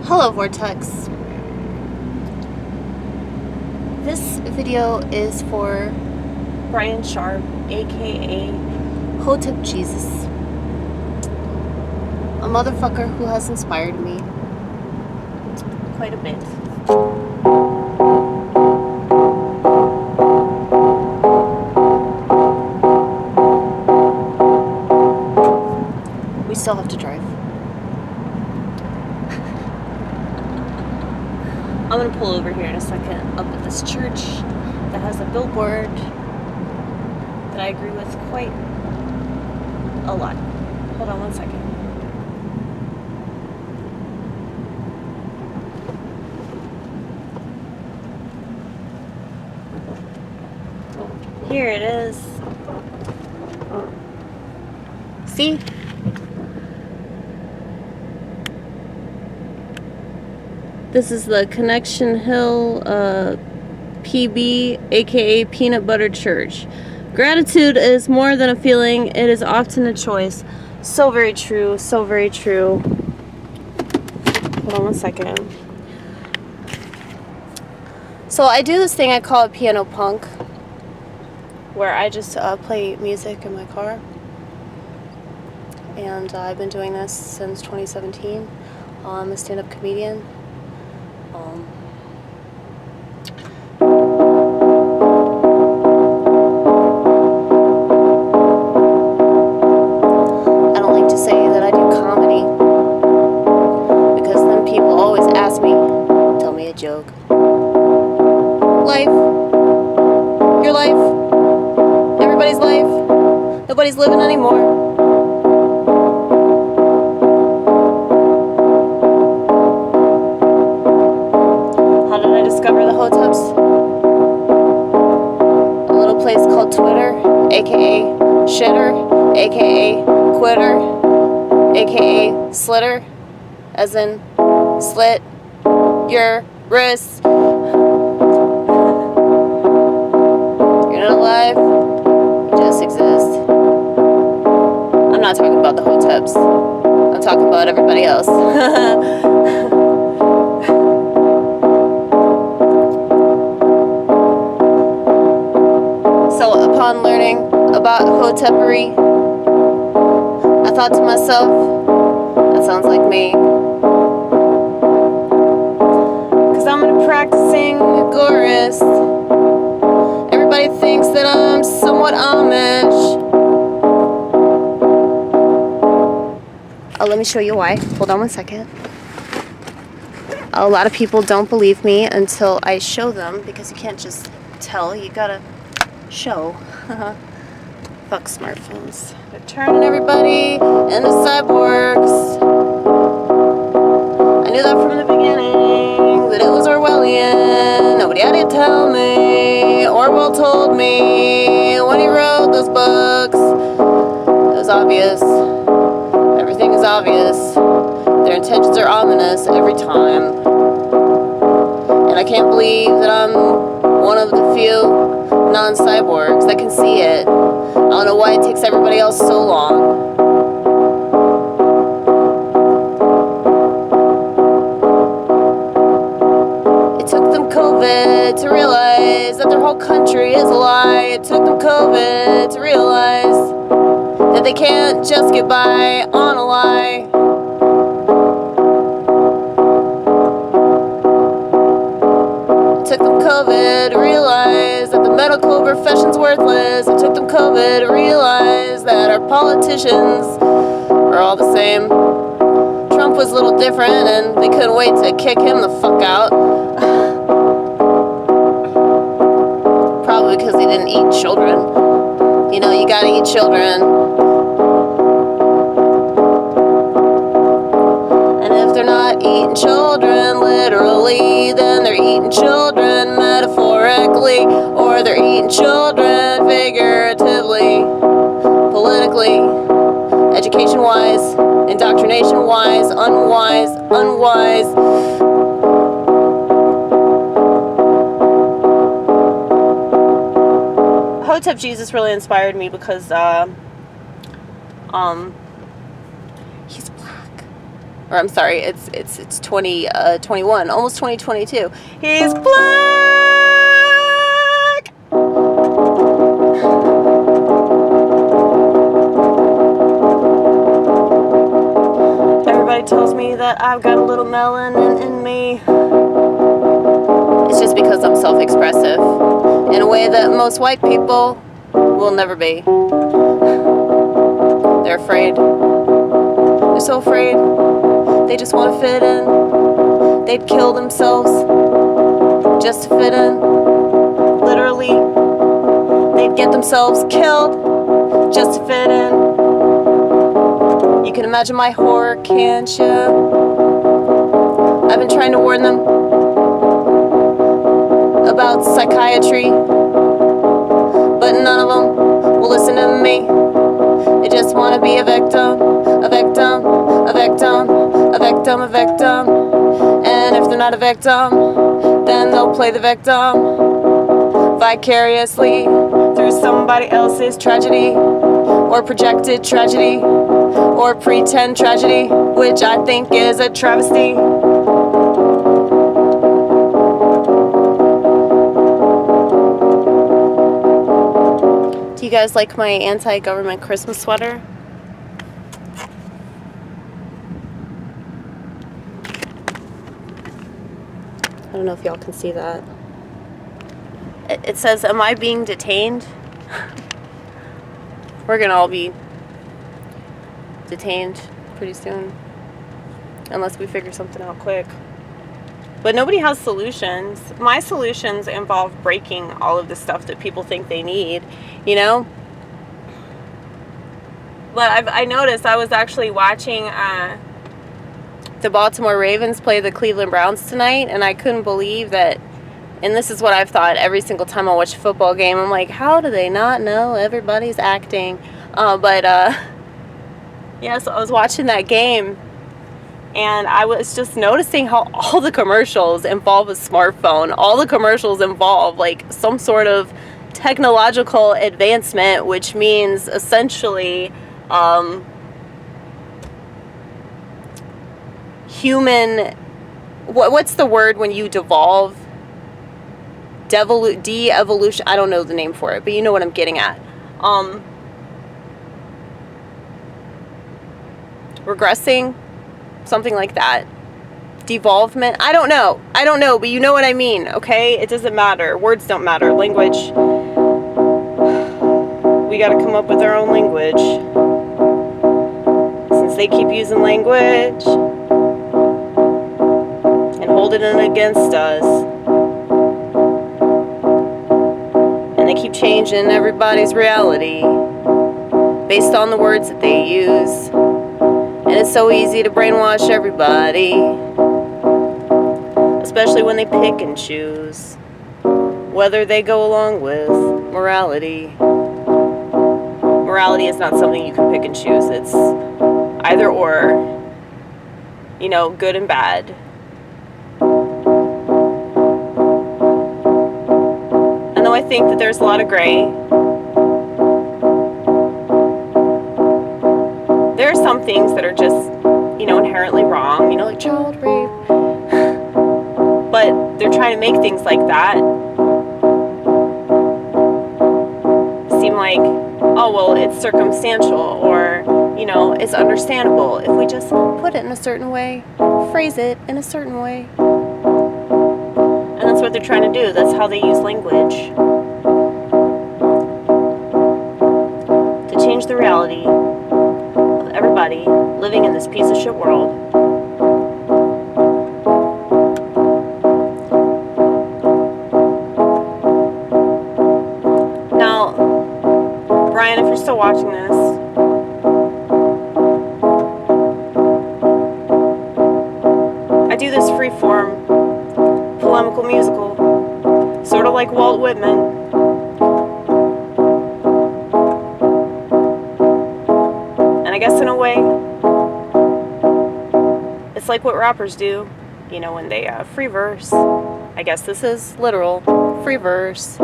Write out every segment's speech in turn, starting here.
Hello Vortex. This video is for Bryan Sharpe, aka Hotep Jesus, a motherfucker who has inspired me quite a bit. We still have to drive. I'm gonna pull over here in a second up at this church that has a billboard that I agree with quite a lot. Hold on one second. Here it is. See? This is the Connection Hill PB, aka Peanut Butter Church. Gratitude is more than a feeling, it is often a choice. So very true, so very true. Hold on one second. So I do this thing I call it piano punk, where I just play music in my car. And I've been doing this since 2017. I'm a stand-up comedian. I don't like to say that I do comedy, because then people always ask me, tell me a joke. Life. Your life. Everybody's life. Nobody's living anymore. Discover the hoteps. A little place called Twitter, aka shitter, aka quitter, aka slitter, as in slit your wrists. You're not alive, you just exist. I'm not talking about the hoteps, I'm talking about everybody else. So upon learning about hotepery, I thought to myself, that sounds like me. Cause I'm a practicing agorist. Everybody thinks that I'm somewhat amish. Oh, let me show you why. Hold on one second. A lot of people don't believe me until I show them, because you can't just tell, you gotta show. Fuck smartphones. They're turning everybody into cyborgs. I knew that from the beginning, that it was Orwellian. Nobody had to tell me. Orwell told me when he wrote those books. It was obvious. Everything is obvious. Their intentions are ominous every time. And I can't believe that I'm one of the few non-cyborgs that can see it. I don't know why it takes everybody else so long. It took them COVID to realize that their whole country is a lie. It took them COVID to realize that they can't just get by on a lie. It took them COVID to realize that the medical profession's worthless. It took them COVID to realize that our politicians are all the same. Trump was a little different, and they couldn't wait to kick him the fuck out. Probably because he didn't eat children. You know, you gotta eat children. And if they're not eating children literally, then they're eating children metaphorically, or they're eating children figuratively, politically, education-wise, indoctrination-wise, unwise. Hotep Jesus really inspired me because he's black. Or I'm sorry, it's 2021, almost 2022. He's black. Everybody tells me that I've got a little melanin in me. It's just because I'm self-expressive in a way that most white people will never be. They're afraid. They're so afraid. They just want to fit in. They'd kill themselves just to fit in. Literally. They'd get themselves killed just to fit in. You can imagine my horror, can't you? I've been trying to warn them about psychiatry, but none of them will listen to me. They just want to be a victim, a victim, a victim, a victim, a victim. And if they're not a victim, then they'll play the victim vicariously through somebody else's tragedy, or projected tragedy, or pretend tragedy, which I think is a travesty. Do you guys like my anti-government Christmas sweater? I don't know if y'all can see that. It says, "Am I being detained?" We're gonna all be detained pretty soon, unless we figure something out quick. But nobody has solutions. My solutions involve breaking all of the stuff that people think they need, you know? But I noticed, I was actually watching the Baltimore Ravens play the Cleveland Browns tonight, and I couldn't believe that. And this is what I've thought every single time I watch a football game. I'm like, how do they not know everybody's acting? Yeah, so I was watching that game, and I was just noticing how all the commercials involve a smartphone. All the commercials involve, like, some sort of technological advancement, which means essentially human... What's the word when you devolve? De-evolution. I don't know the name for it, but you know what I'm getting at. Regressing, something like that. Devolvement. I don't know, but you know what I mean, okay? It doesn't matter. Words don't matter. Language. We gotta come up with our own language. Since they keep using language and holding it against us. And they keep changing everybody's reality based on the words that they use. And it's so easy to brainwash everybody, especially when they pick and choose whether they go along with morality. Morality is not something you can pick and choose. It's either or, you know, good and bad. And though I think that there's a lot of gray, there are some things that are just, you know, inherently wrong, you know, like child rape. But they're trying to make things like that seem like, oh, well, it's circumstantial, or, you know, it's understandable if we just put it in a certain way, phrase it in a certain way. And that's what they're trying to do. That's how they use language. To change the reality of everybody living in this piece of shit world. Now, Brian, if you're still watching this, I do this free-form polemical musical, sort of like Walt Whitman. And I guess in a way, it's like what rappers do, you know, when they free verse. I guess this is literal free verse.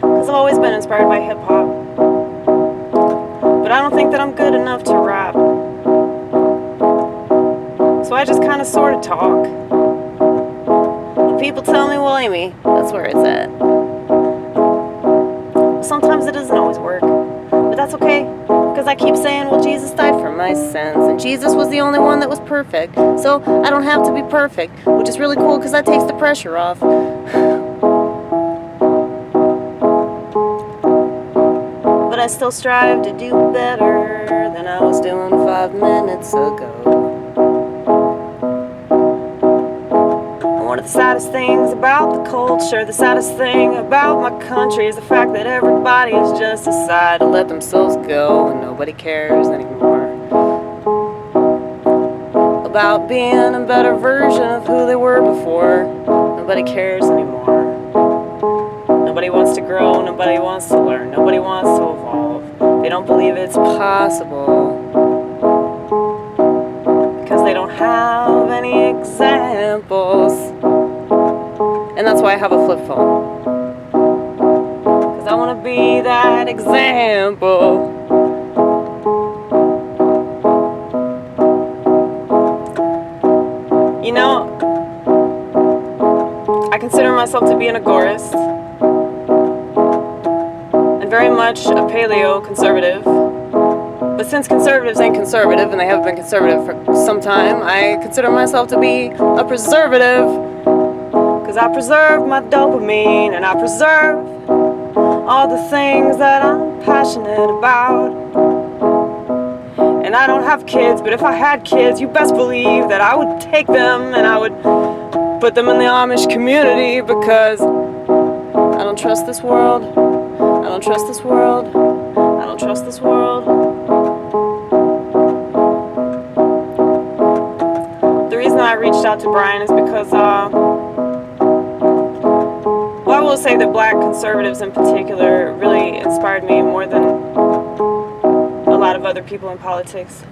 Because I've always been inspired by hip-hop. But I don't think that I'm good enough to rap. I just kind of sort of talk. But people tell me, well, Amy, that's where it's at. Sometimes it doesn't always work, but that's okay, because I keep saying, well, Jesus died for my sins, and Jesus was the only one that was perfect, so I don't have to be perfect, which is really cool because that takes the pressure off. But I still strive to do better than I was doing 5 minutes ago. One of the saddest things about the culture, the saddest thing about my country is the fact that everybody has just decided to let themselves go and nobody cares anymore about being a better version of who they were before. Nobody cares anymore. Nobody wants to grow, nobody wants to learn, nobody wants to evolve. They don't believe it's possible because they don't have any examples. And that's why I have a flip phone, because I want to be that example. You know, I consider myself to be an agorist and very much a paleo conservative. But since conservatives ain't conservative, and they haven't been conservative for some time, I consider myself to be a preservative. Cause I preserve my dopamine, and I preserve all the things that I'm passionate about. And I don't have kids, but if I had kids, you best believe that I would take them and I would put them in the Amish community, because I don't trust this world. I don't trust this world. I don't trust this world. The reason I reached out to Bryan is because, I will say that black conservatives in particular really inspired me more than a lot of other people in politics.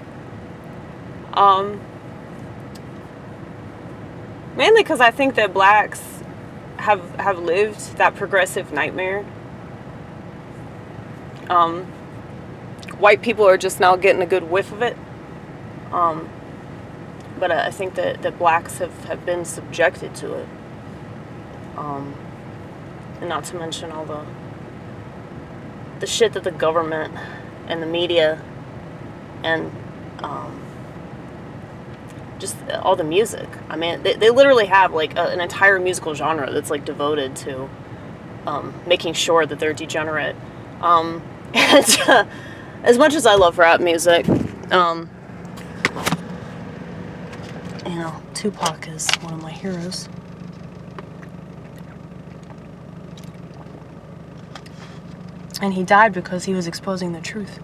Mainly because I think that blacks have lived that progressive nightmare. White people are just now getting a good whiff of it. But I think that blacks have been subjected to it. And not to mention all the shit that the government and the media and just all the music. I mean, they literally have like an entire musical genre that's like devoted to making sure that they're degenerate. And as much as I love rap music, you know, Tupac is one of my heroes. And he died because he was exposing the truth.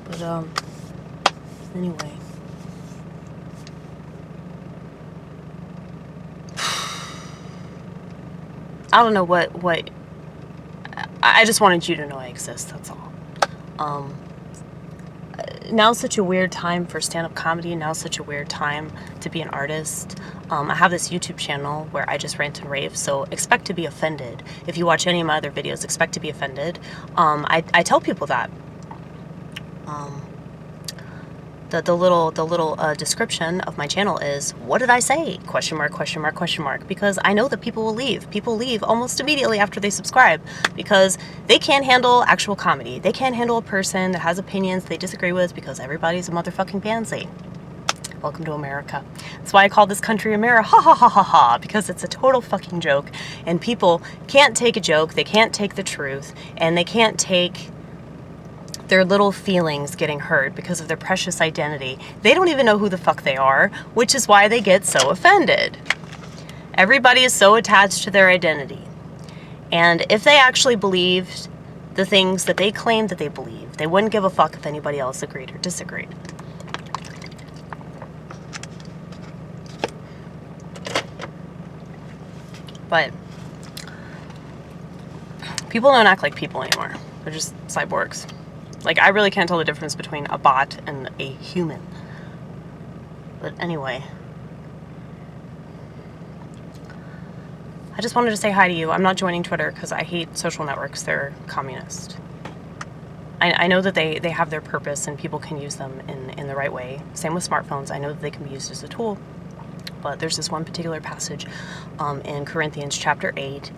But, anyway. I don't know what, I just wanted you to know I exist, that's all. Now's such a weird time for stand-up comedy. Now's such a weird time to be an artist. I have this YouTube channel where I just rant and rave, so expect to be offended. If you watch any of my other videos, expect to be offended. I tell people that. The little description of my channel is, what did I say? Question mark, question mark, question mark. Because I know that people will leave. People leave almost immediately after they subscribe because they can't handle actual comedy. They can't handle a person that has opinions they disagree with because everybody's a motherfucking pansy. Welcome to America. That's why I call this country America, ha ha ha ha ha, because it's a total fucking joke. And people can't take a joke, they can't take the truth, and they can't take their little feelings getting hurt because of their precious identity. They don't even know who the fuck they are, which is why they get so offended. Everybody is so attached to their identity. And if they actually believed the things that they claim that they believe, they wouldn't give a fuck if anybody else agreed or disagreed. But people don't act like people anymore. They're just cyborgs. Like, I really can't tell the difference between a bot and a human. But anyway. I just wanted to say hi to you. I'm not joining Twitter because I hate social networks. They're communist. I know that they have their purpose and people can use them in the right way. Same with smartphones. I know that they can be used as a tool. But there's this one particular passage in Corinthians chapter 8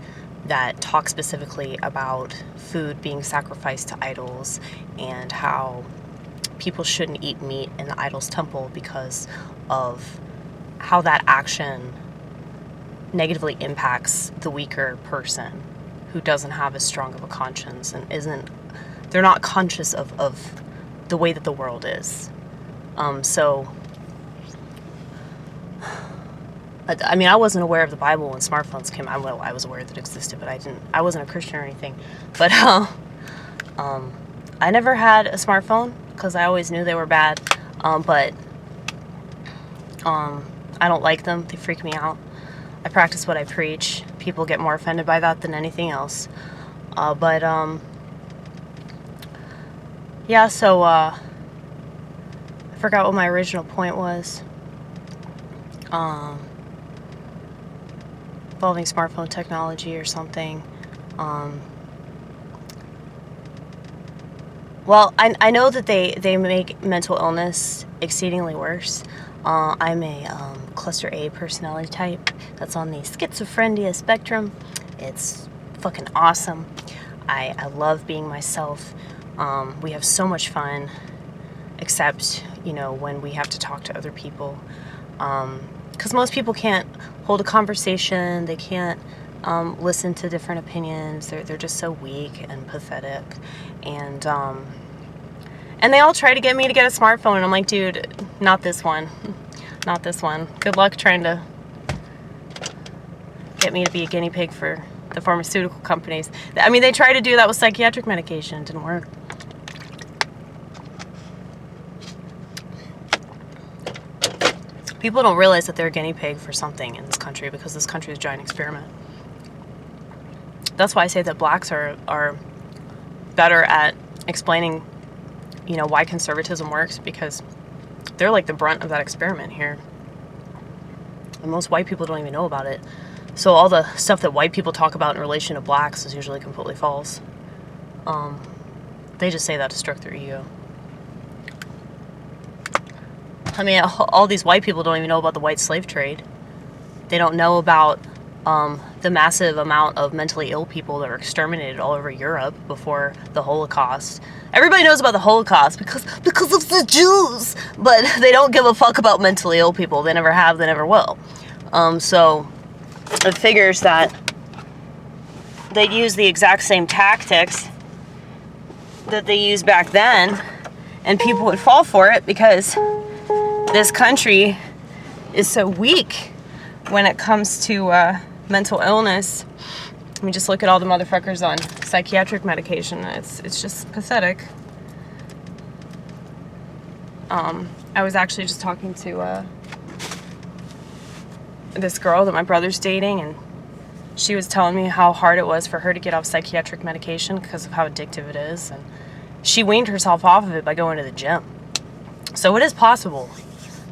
that talks specifically about food being sacrificed to idols and how people shouldn't eat meat in the idol's temple because of how that action negatively impacts the weaker person who doesn't have as strong of a conscience and they're not conscious of the way that the world is. So I mean, I wasn't aware of the Bible when smartphones came out. Well, I was aware that it existed, but I wasn't a Christian or anything. But I never had a smartphone because I always knew they were bad. But I don't like them. They freak me out. I practice what I preach. People get more offended by that than anything else. Yeah, so I forgot what my original point was. Involving smartphone technology or something. Well, I know that they make mental illness exceedingly worse. I'm a cluster A personality type that's on the schizophrenia spectrum. It's fucking awesome. I love being myself. We have so much fun, except, when we have to talk to other people. Because most people can't hold a conversation. They can't listen to different opinions. They're just so weak and pathetic. And they all try to get me to get a smartphone. And I'm like, dude, not this one. Not this one. Good luck trying to get me to be a guinea pig for the pharmaceutical companies. I mean, they tried to do that with psychiatric medication. It didn't work. People don't realize that they're a guinea pig for something in this country because this country is a giant experiment. That's why I say that blacks are better at explaining, why conservatism works, because they're like the brunt of that experiment here. And most white people don't even know about it. So all the stuff that white people talk about in relation to blacks is usually completely false. They just say that to stroke their ego. I mean, all these white people don't even know about the white slave trade. They don't know about the massive amount of mentally ill people that were exterminated all over Europe before the Holocaust. Everybody knows about the Holocaust because of the Jews, but they don't give a fuck about mentally ill people. They never have, they never will. So it figures that they'd use the exact same tactics that they used back then, and people would fall for it because this country is so weak when it comes to mental illness. I mean, just look at all the motherfuckers on psychiatric medication. It's just pathetic. I was actually just talking to this girl that my brother's dating, and she was telling me how hard it was for her to get off psychiatric medication because of how addictive it is, and she weaned herself off of it by going to the gym. So it is possible.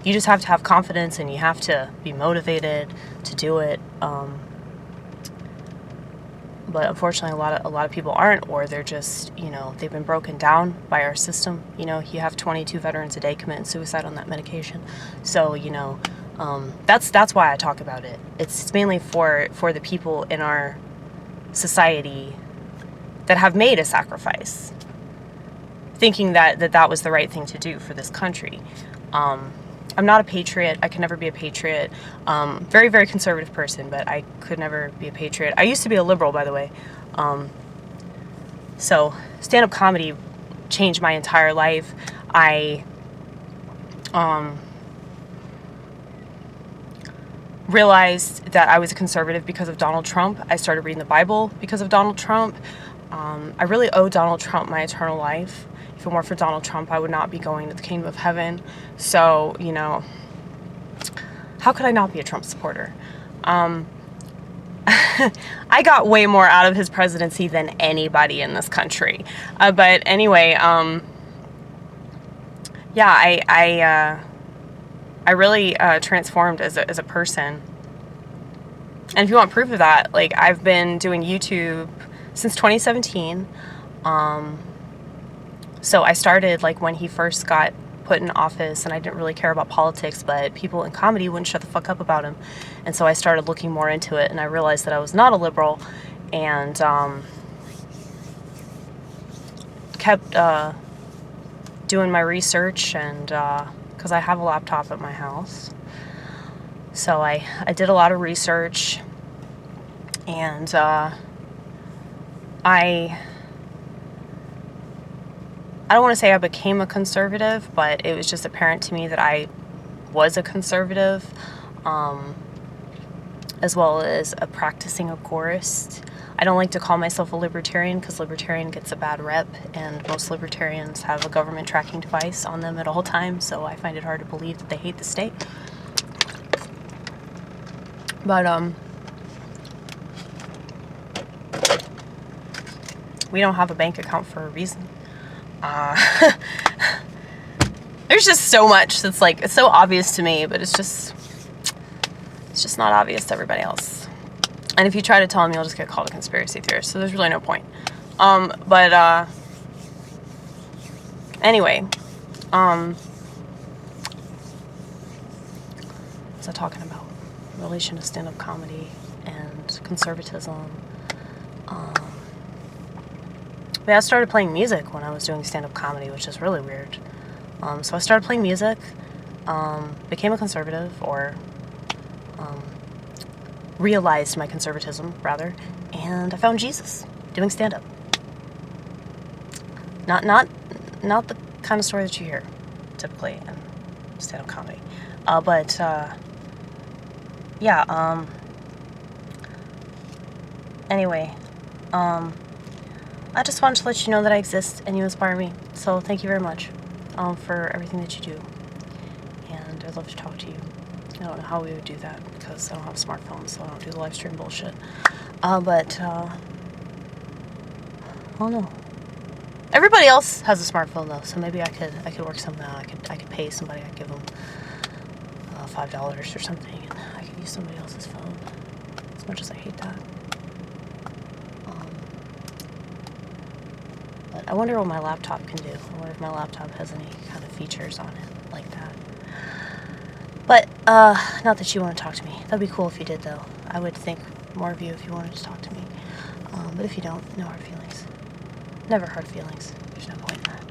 You just have to have confidence and you have to be motivated to do it. But unfortunately, a lot of people aren't, or they're just, they've been broken down by our system. You have 22 veterans a day committing suicide on that medication. So, that's why I talk about it. It's mainly for the people in our society that have made a sacrifice, thinking that was the right thing to do for this country. I'm not a patriot. I can never be a patriot. Very, very conservative person, but I could never be a patriot. I used to be a liberal, by the way. So stand-up comedy changed my entire life. I realized that I was a conservative because of Donald Trump. I started reading the Bible because of Donald Trump. I really owe Donald Trump my eternal life. If it weren't for Donald Trump, I would not be going to the kingdom of heaven. So, how could I not be a Trump supporter? I got way more out of his presidency than anybody in this country. But anyway, I really transformed as a person. And if you want proof of that, I've been doing YouTube since 2017. So I started, like, when he first got put in office, and I didn't really care about politics, but people in comedy wouldn't shut the fuck up about him. And so I started looking more into it, and I realized that I was not a liberal, and kept doing my research, and because I have a laptop at my house. So I did a lot of research, and I don't want to say I became a conservative, but it was just apparent to me that I was a conservative, as well as a practicing agorist. I don't like to call myself a libertarian because libertarian gets a bad rep, and most libertarians have a government tracking device on them at all times, so I find it hard to believe that they hate the state. But we don't have a bank account for a reason. There's just so much that's like, it's so obvious to me, but it's just not obvious to everybody else. And if you try to tell me, you'll just get called a conspiracy theorist, so there's really no point. Anyway, what's I talking about? Relation to stand-up comedy and conservatism. Yeah, I started playing music when I was doing stand-up comedy, which is really weird. So I started playing music, became a conservative, or realized my conservatism, rather, and I found Jesus doing stand-up. Not the kind of story that you hear typically in stand-up comedy, anyway, I just wanted to let you know that I exist and you inspire me. So thank you very much for everything that you do. And I'd love to talk to you. I don't know how we would do that because I don't have a smartphone, so I don't do the live stream bullshit. I don't know. Everybody else has a smartphone though, so maybe I could work something out. I could pay somebody. I'd give them $5 or something, and I could use somebody else's phone. As much as I hate that. But I wonder what my laptop can do. I wonder if my laptop has any kind of features on it like that. But, not that you want to talk to me. That'd be cool if you did, though. I would think more of you if you wanted to talk to me. But if you don't, no hard feelings. Never hard feelings. There's no point in that.